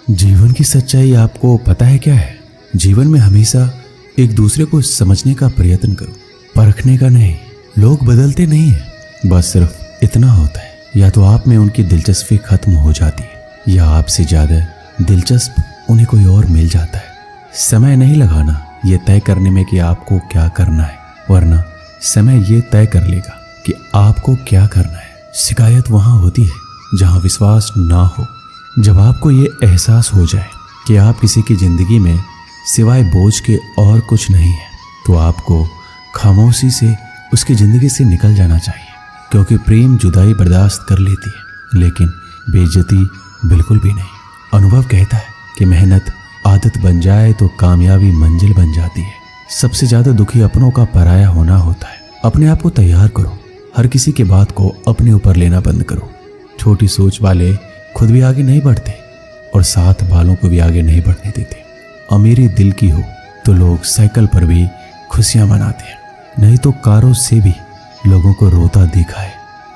जीवन की सच्चाई आपको पता है क्या है? जीवन में हमेशा एक दूसरे को समझने का प्रयत्न करो, परखने का नहीं। लोग बदलते नहीं हैं, बस सिर्फ इतना होता है, या तो आप में उनकी दिलचस्पी खत्म हो जाती है या आपसे ज्यादा दिलचस्प उन्हें कोई और मिल जाता है। समय नहीं लगाना ये तय करने में कि आपको क्या करना है, वरना समय ये तय कर लेगा कि आपको क्या करना है। शिकायत वहां होती है जहां विश्वास ना हो। जब आपको ये एहसास हो जाए कि आप किसी की जिंदगी में सिवाय बोझ के और कुछ नहीं है, तो आपको खामोशी से उसकी जिंदगी से निकल जाना चाहिए। क्योंकि प्रेम जुदाई बर्दाश्त कर लेती है, लेकिन बेइज्जती बिल्कुल भी नहीं। अनुभव कहता है कि मेहनत आदत बन जाए तो कामयाबी मंजिल बन जाती है। सबसे ज्यादा दुखी अपनों का पराया होना होता है। अपने आप को तैयार करो, हर किसी की बात को अपने ऊपर लेना बंद करो। छोटी सोच वाले खुद भी आगे नहीं बढ़ते और साथ वालों को भी आगे नहीं बढ़ने देते। अमीरी दिल की हो तो लोग साइकिल पर भी खुशियां मनाते हैं, नहीं तो कारों से भी लोगों को रोता देखा है।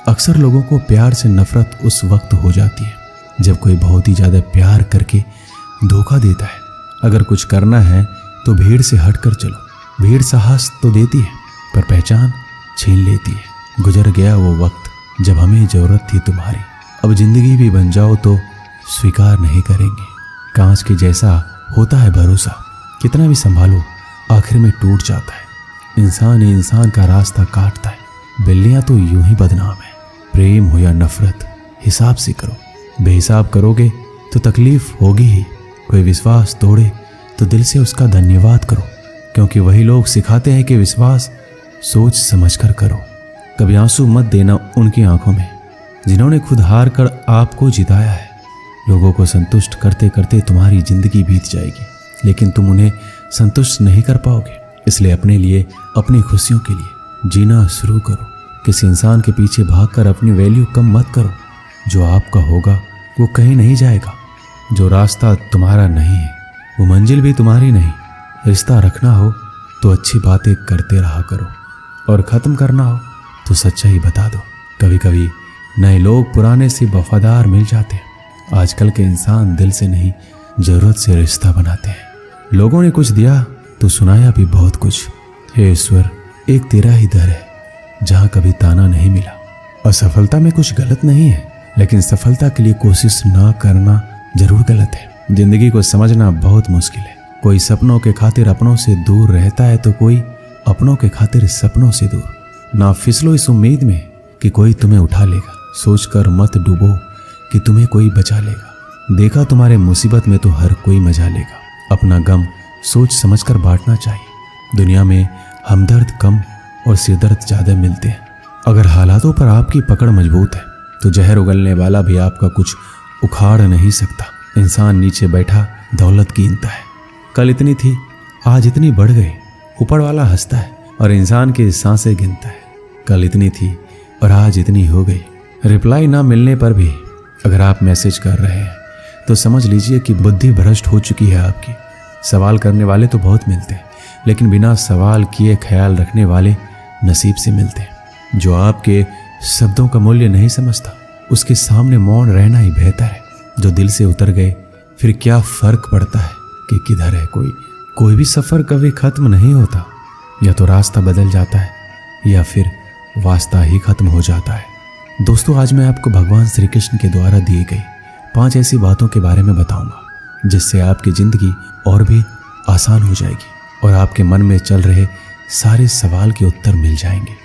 अक्सर लोगों को प्यार से नफरत उस वक्त हो जाती है जब कोई बहुत ही ज्यादा प्यार करके धोखा देता है। अगर कुछ करना है तो भीड़ से हटकर चलो। भीड़ साहस तो देती है पर पहचान छीन लेती है। गुजर गया वो वक्त जब हमें जरूरत थी तुम्हारी। अब जिंदगी भी बन जाओ तो स्वीकार नहीं करेंगे। कांच के जैसा होता है भरोसा, कितना भी संभालो आखिर में टूट जाता है। इंसान ही इंसान का रास्ता काटता है। बिल्लियां तो यूं ही बदनाम है। प्रेम हो या नफरत हिसाब से करो। बेहिसाब करोगे तो तकलीफ होगी ही। कोई विश्वास तोड़े तो दिल से उसका धन्यवाद करो, क्योंकि वही लोग सिखाते हैं कि विश्वास सोच समझकर करो। कभी आंसू मत देना उनकी आंखों में जिन्होंने खुद हार कर आपको जिताया है। लोगों को संतुष्ट करते करते तुम्हारी जिंदगी बीत जाएगी, लेकिन तुम उन्हें संतुष्ट नहीं कर पाओगे। इसलिए अपने लिए, अपनी खुशियों के लिए जीना शुरू करो। किसी इंसान के पीछे भागकर अपनी वैल्यू कम मत करो। जो आपका होगा वो कहीं नहीं जाएगा। जो रास्ता तुम्हारा नहीं है वो मंजिल भी तुम्हारी नहीं। रिश्ता रखना हो तो अच्छी बातें करते रहा करो, और ख़त्म करना हो तो सच्चाई बता दो। कभी कभी नए लोग पुराने से वफादार मिल जाते हैं। आजकल के इंसान दिल से नहीं, जरूरत से रिश्ता बनाते हैं। लोगों ने कुछ दिया तो सुनाया भी बहुत कुछ। हे ईश्वर, एक तेरा ही दर है जहां कभी ताना नहीं मिला। असफलता में कुछ गलत नहीं है, लेकिन सफलता के लिए कोशिश ना करना जरूर गलत है। जिंदगी को समझना बहुत मुश्किल है। कोई सपनों के खातिर अपनों से दूर रहता है तो कोई अपनों के खातिर सपनों से दूर। ना फिसलो इस उम्मीद में कि कोई तुम्हें उठा लेगा। सोचकर मत डूबो कि तुम्हें कोई बचा लेगा। देखा तुम्हारे मुसीबत में तो हर कोई मजा लेगा। अपना गम सोच समझकर बांटना चाहिए। दुनिया में हमदर्द कम और सिरदर्द ज्यादा मिलते हैं। अगर हालातों पर आपकी पकड़ मजबूत है तो जहर उगलने वाला भी आपका कुछ उखाड़ नहीं सकता। इंसान नीचे बैठा दौलत गिनता है। कल इतनी थी, आज इतनी बढ़ गई। ऊपर वाला हंसता है और इंसान की सांसें गिनता है। कल इतनी थी और आज इतनी हो गई। रिप्लाई ना मिलने पर भी अगर आप मैसेज कर रहे हैं तो समझ लीजिए कि बुद्धि भ्रष्ट हो चुकी है आपकी। सवाल करने वाले तो बहुत मिलते हैं, लेकिन बिना सवाल किए ख्याल रखने वाले नसीब से मिलते हैं। जो आपके शब्दों का मूल्य नहीं समझता उसके सामने मौन रहना ही बेहतर है। जो दिल से उतर गए फिर क्या फर्क पड़ता है कि किधर है कोई भी सफर कभी खत्म नहीं होता। या तो रास्ता बदल जाता है या फिर वास्ता ही खत्म हो जाता है। दोस्तों, आज मैं आपको भगवान श्री कृष्ण के द्वारा दी गई 5 ऐसी बातों के बारे में बताऊंगा जिससे आपकी जिंदगी और भी आसान हो जाएगी और आपके मन में चल रहे सारे सवाल के उत्तर मिल जाएंगे।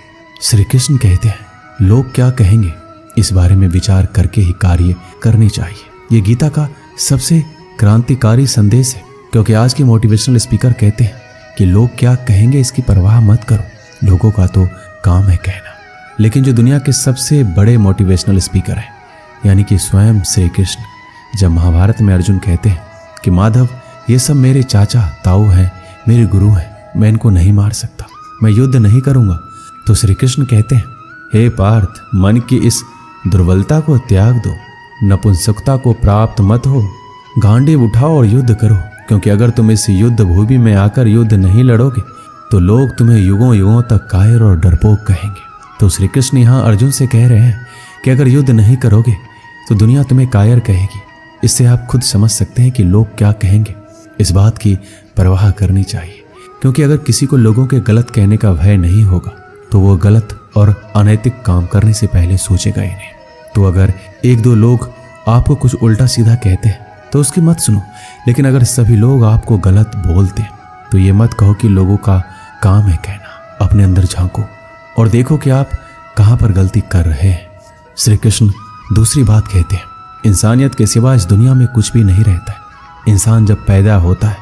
श्री कृष्ण कहते हैं, लोग क्या कहेंगे इस बारे में विचार करके ही कार्य करनी चाहिए। ये गीता का सबसे क्रांतिकारी संदेश है, क्योंकि आज के मोटिवेशनल स्पीकर कहते हैं कि लोग क्या कहेंगे इसकी परवाह मत करो। लोगों का तो काम है कहना। लेकिन जो दुनिया के सबसे बड़े मोटिवेशनल स्पीकर हैं, यानी कि स्वयं श्री कृष्ण, जब महाभारत में अर्जुन कहते हैं कि माधव, ये सब मेरे चाचा ताऊ हैं, मेरे गुरु हैं, मैं इनको नहीं मार सकता, मैं युद्ध नहीं करूंगा, तो श्री कृष्ण कहते हैं, हे पार्थ, मन की इस दुर्बलता को त्याग दो, नपुंसकता को प्राप्त मत हो, गांडीव उठाओ और युद्ध करो। क्योंकि अगर तुम इस युद्ध भूमि में आकर युद्ध नहीं लड़ोगे तो लोग तुम्हें युगों युगों तक कायर और डरपोक कहेंगे। तो श्री कृष्ण यहाँ अर्जुन से कह रहे हैं कि अगर युद्ध नहीं करोगे तो दुनिया तुम्हें कायर कहेगी, इससे आप खुद समझ सकते हैं कि लोग क्या कहेंगे। इस बात की परवाह करनी चाहिए, क्योंकि अगर किसी को लोगों के गलत कहने का भय नहीं होगा तो वो गलत और अनैतिक काम करने से पहले सोचेगा ही नहीं। तो अगर एक दो लोग आपको कुछ उल्टा सीधा कहते हैं तो उसकी मत सुनो, लेकिन अगर सभी लोग आपको गलत बोलते हैं तो ये मत कहो कि लोगों का काम है कहना। अपने अंदर झांको और देखो कि आप कहाँ पर गलती कर रहे हैं। श्री कृष्ण दूसरी बात कहते हैं, इंसानियत के सिवा इस दुनिया में कुछ भी नहीं रहता है। इंसान जब पैदा होता है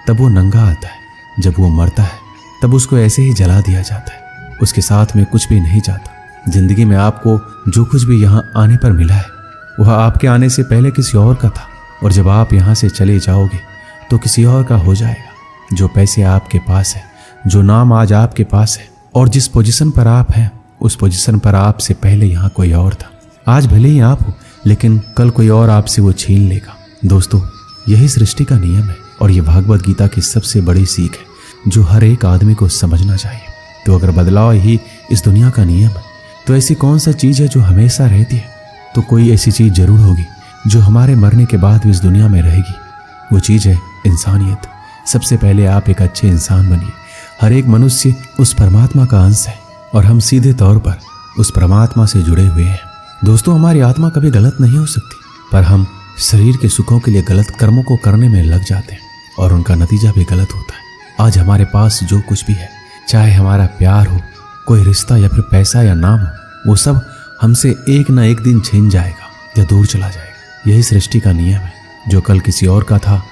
तब वो नंगा आता है, जब वो मरता है तब उसको ऐसे ही जला दिया जाता है। उसके साथ में कुछ भी नहीं जाता। जिंदगी में आपको जो कुछ भी यहाँ आने पर मिला है वह आपके आने से पहले किसी और का था, और जब आप यहाँ से चले जाओगे तो किसी और का हो जाएगा। जो पैसे आपके पास है, जो नाम आज आपके पास है और जिस पोजीशन पर आप हैं, उस पोजीशन पर आपसे पहले यहाँ कोई और था। आज भले ही आप हो, लेकिन कल कोई और आपसे वो छीन लेगा। दोस्तों, यही सृष्टि का नियम है और ये भागवत गीता की सबसे बड़ी सीख है जो हर एक आदमी को समझना चाहिए। तो अगर बदलाव ही इस दुनिया का नियम है तो ऐसी कौन सा चीज़ है जो हमेशा रहती है? तो कोई ऐसी चीज़ जरूर होगी जो हमारे मरने के बाद भी इस दुनिया में रहेगी। वो चीज़ है इंसानियत। सबसे पहले आप एक अच्छे इंसान बनिए। हर एक मनुष्य उस परमात्मा का अंश है और हम सीधे तौर पर उस परमात्मा से जुड़े हुए हैं। दोस्तों, हमारी आत्मा कभी गलत नहीं हो सकती, पर हम शरीर के सुखों के लिए गलत कर्मों को करने में लग जाते हैं और उनका नतीजा भी गलत होता है। आज हमारे पास जो कुछ भी है, चाहे हमारा प्यार हो, कोई रिश्ता या फिर पैसा या नाम हो, वो सब हमसे एक ना एक दिन छिन जाएगा या दूर चला जाएगा। यही सृष्टि का नियम है। जो कल किसी और का था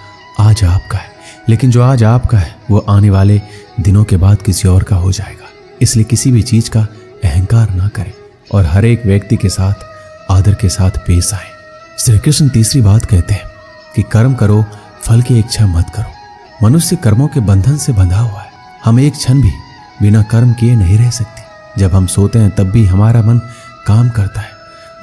आज आपका है, लेकिन जो आज आपका है वो आने वाले दिनों के बाद किसी और का हो जाएगा। इसलिए किसी भी चीज़ का अहंकार ना करें और हर एक व्यक्ति के साथ आदर के साथ पेश आए। श्री कृष्ण तीसरी बात कहते हैं कि कर्म करो, फल की इच्छा मत करो। मनुष्य कर्मों के बंधन से बंधा हुआ है। हम एक क्षण भी बिना कर्म किए नहीं रह सकते। जब हम सोते हैं तब भी हमारा मन काम करता है।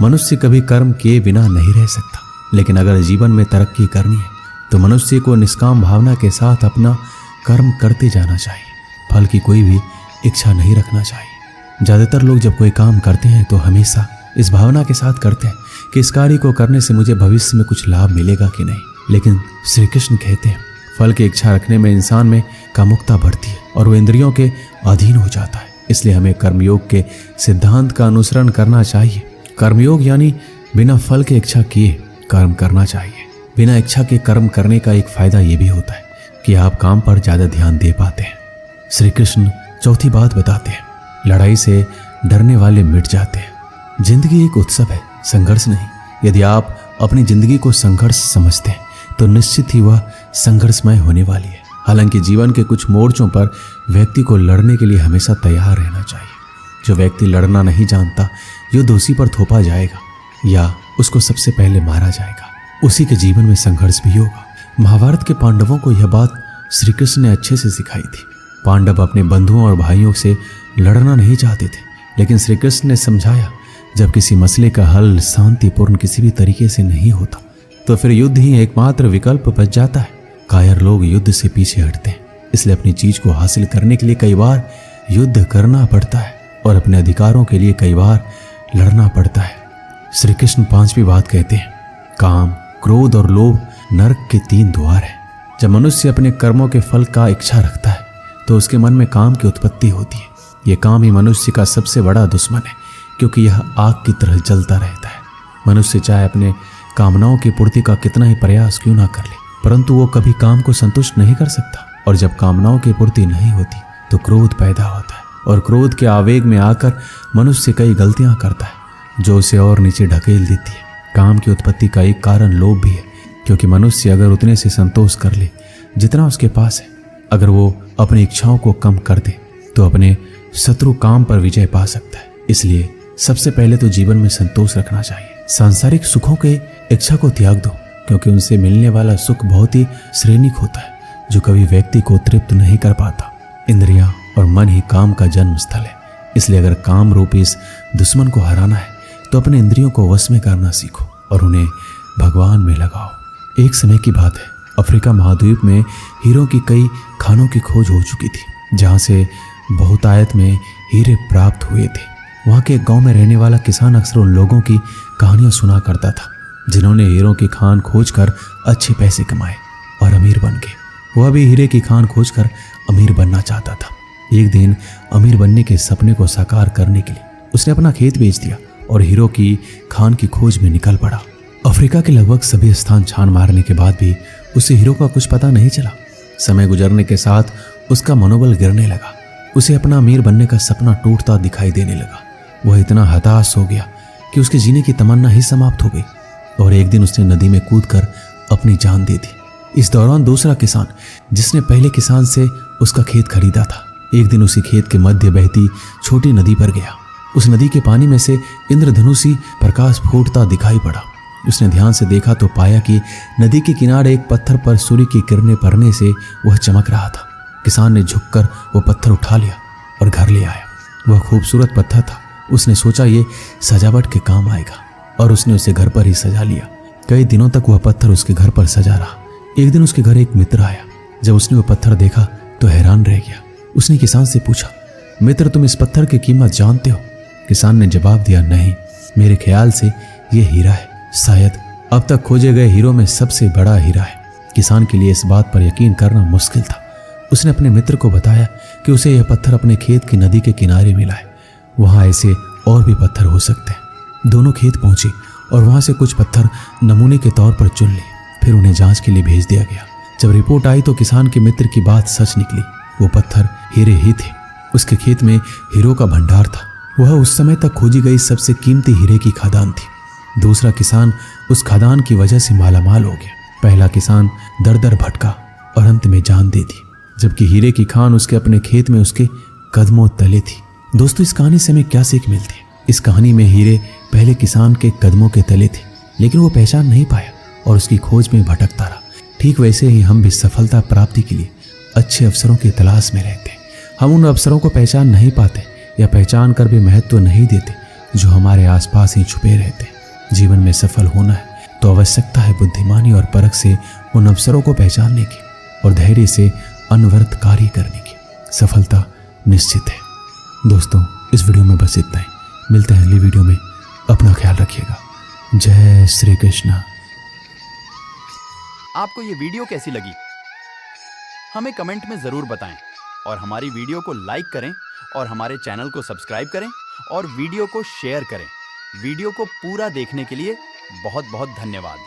मनुष्य कभी कर्म किए बिना नहीं रह सकता, लेकिन अगर जीवन में तरक्की करनी है तो मनुष्य को निष्काम भावना के साथ अपना कर्म करते जाना चाहिए। फल की कोई भी इच्छा नहीं रखना चाहिए। ज़्यादातर लोग जब कोई काम करते हैं तो हमेशा इस भावना के साथ करते हैं कि इस कार्य को करने से मुझे भविष्य में कुछ लाभ मिलेगा कि नहीं। लेकिन श्री कृष्ण कहते हैं फल की इच्छा रखने में इंसान में कामुकता बढ़ती है और वो इंद्रियों के अधीन हो जाता है। इसलिए हमें कर्मयोग के सिद्धांत का अनुसरण करना चाहिए। कर्मयोग यानी बिना फल के इच्छा किए कर्म करना चाहिए। बिना इच्छा के कर्म करने का एक फायदा ये भी होता है कि आप काम पर ज़्यादा ध्यान दे पाते हैं। श्री कृष्ण चौथी बात बताते हैं, लड़ाई से डरने वाले मिट जाते हैं। जिंदगी एक उत्सव है, संघर्ष नहीं। यदि आप अपनी जिंदगी को संघर्ष समझते हैं तो निश्चित ही वह संघर्षमय होने वाली है। हालांकि जीवन के कुछ मोर्चों पर व्यक्ति को लड़ने के लिए हमेशा तैयार रहना चाहिए। जो व्यक्ति लड़ना नहीं जानता, युद्ध उसी पर थोपा जाएगा या उसको सबसे पहले मारा जाएगा। उसी के जीवन में संघर्ष भी होगा। महाभारत के पांडवों को यह बात श्री कृष्ण ने अच्छे से सिखाई थी। पांडव अपने बंधुओं और भाइयों से लड़ना नहीं चाहते थे, लेकिन श्री कृष्ण ने समझाया जब किसी मसले का हल शांतिपूर्ण किसी भी तरीके से नहीं होता तो फिर युद्ध ही एकमात्र विकल्प बच जाता है। कायर लोग युद्ध से पीछे हटते हैं, इसलिए अपनी चीज को हासिल करने के लिए कई बार युद्ध करना पड़ता है और अपने अधिकारों के लिए कई बार लड़ना पड़ता है। श्री कृष्ण पांचवी बात कहते हैं, काम, क्रोध और लोभ नरक के 3 द्वार हैं। जब मनुष्य अपने कर्मों के फल का इच्छा रखता है तो उसके मन में काम की उत्पत्ति होती है। यह काम ही मनुष्य का सबसे बड़ा दुश्मन है, क्योंकि यह आग की तरह जलता रहता है। मनुष्य चाहे अपने कामनाओं की पूर्ति का कितना ही प्रयास क्यों ना कर ले, परंतु वो कभी काम को संतुष्ट नहीं कर सकता। और जब कामनाओं की पूर्ति नहीं होती तो क्रोध पैदा होता है और क्रोध के आवेग में आकर मनुष्य कई गलतियां करता है जो उसे और नीचे ढकेल देती है। काम की उत्पत्ति का एक कारण लोभ भी है, क्योंकि मनुष्य अगर उतने से संतोष कर ले जितना उसके पास है, अगर वो अपनी इच्छाओं को कम कर दे तो अपने शत्रु काम पर विजय पा सकता है। इसलिए सबसे पहले तो जीवन में संतोष रखना चाहिए। सांसारिक सुखों के इच्छा को त्याग दो, क्योंकि उनसे मिलने वाला सुख बहुत ही श्रेणिक होता है जो कभी व्यक्ति को तृप्त नहीं कर पाता। इंद्रियां और मन ही काम का जन्म स्थल है। इसलिए अगर काम रूपी इस दुश्मन को हराना है तो अपने इंद्रियों को वश में करना सीखो और उन्हें भगवान में लगाओ। एक समय की बात है, अफ्रीका महाद्वीप में हीरों की कई खानों की खोज हो चुकी थी, जहाँ से बहुतायत में हीरे प्राप्त हुए थे। वहाँ के गांव में रहने वाला किसान अक्सर उन लोगों की कहानियां सुना करता था जिन्होंने हीरों की खान खोजकर अच्छे पैसे कमाए और अमीर बन गए। वह भी हीरे की खान खोजकर अमीर बनना चाहता था। एक दिन अमीर बनने के सपने को साकार करने के लिए उसने अपना खेत बेच दिया और हीरो की खान की खोज में निकल पड़ा। अफ्रीका के लगभग सभी स्थान छान मारने के बाद भी उसे हीरो का कुछ पता नहीं चला। समय गुजरने के साथ उसका मनोबल गिरने लगा। उसे अपना अमीर बनने का सपना टूटता दिखाई देने लगा। वह इतना हताश हो गया कि उसके जीने की तमन्ना ही समाप्त हो गई और एक दिन उसने नदी में कूदकर अपनी जान दे दी। इस दौरान दूसरा किसान, जिसने पहले किसान से उसका खेत खरीदा था, एक दिन उसी खेत के मध्य बहती छोटी नदी पर गया। उस नदी के पानी में से इंद्रधनुषी प्रकाश फूटता दिखाई पड़ा। उसने ध्यान से देखा तो पाया कि नदी के किनारे एक पत्थर पर सूर्य की किरणें पड़ने से वह चमक रहा था। किसान ने झुककर वो पत्थर उठा लिया और घर ले आया। वह खूबसूरत पत्थर था। उसने सोचा ये सजावट के काम आएगा और उसने उसे घर पर ही सजा लिया। कई दिनों तक वह पत्थर उसके घर पर सजा रहा। एक दिन उसके घर एक मित्र आया। जब उसने वो पत्थर देखा तो हैरान रह गया। उसने किसान से पूछा, मित्र, तुम इस पत्थर की कीमत जानते हो? किसान ने जवाब दिया, नहीं, मेरे ख्याल से ये हीरा है, शायद अब तक खोजे गए हीरों में सबसे बड़ा हीरा है। किसान के लिए इस बात पर यकीन करना मुश्किल था। उसने अपने मित्र को बताया कि उसे यह पत्थर अपने खेत की नदी के किनारे मिला है। वहां ऐसे और भी पत्थर हो सकते हैं। दोनों खेत पहुंचे और वहां से कुछ पत्थर नमूने के तौर पर चुन लिए। फिर उन्हें जांच के लिए भेज दिया गया। जब रिपोर्ट आई तो किसान के मित्र की बात सच निकली। वो पत्थर हीरे ही थे। उसके खेत में हीरो का भंडार था। वह उस समय तक खोजी गई सबसे कीमती हीरे की खदान थी। दूसरा किसान उस खदान की वजह से मालामाल हो गया। पहला किसान दर दर भटका और अंत में जान दे दी, जबकि हीरे की खान उसके अपने खेत में उसके कदमों तले थी। दोस्तों, इस कहानी से हमें क्या सीख मिलती है? इस कहानी में हीरे पहले किसान के कदमों के तले थे, लेकिन वो पहचान नहीं पाया और उसकी खोज में भटकता रहा। ठीक वैसे ही हम भी सफलता प्राप्ति के लिए अच्छे अवसरों की तलाश में रहते हैं। हम उन अवसरों को पहचान नहीं पाते या पहचान कर भी महत्व नहीं देते जो हमारे आसपास ही छुपे रहते हैं। जीवन में सफल होना है तो आवश्यकता है बुद्धिमानी और परख से उन अवसरों को पहचानने की और धैर्य से अनवरत कार्य करने की। सफलता निश्चित है। दोस्तों, इस वीडियो में बस इतना ही। मिलते हैं अगली वीडियो में। अपना ख्याल रखिएगा। जय श्री कृष्ण। आपको ये वीडियो कैसी लगी हमें कमेंट में जरूर बताएं और हमारी वीडियो को लाइक करें और हमारे चैनल को सब्सक्राइब करें और वीडियो को शेयर करें। वीडियो को पूरा देखने के लिए बहुत बहुत धन्यवाद।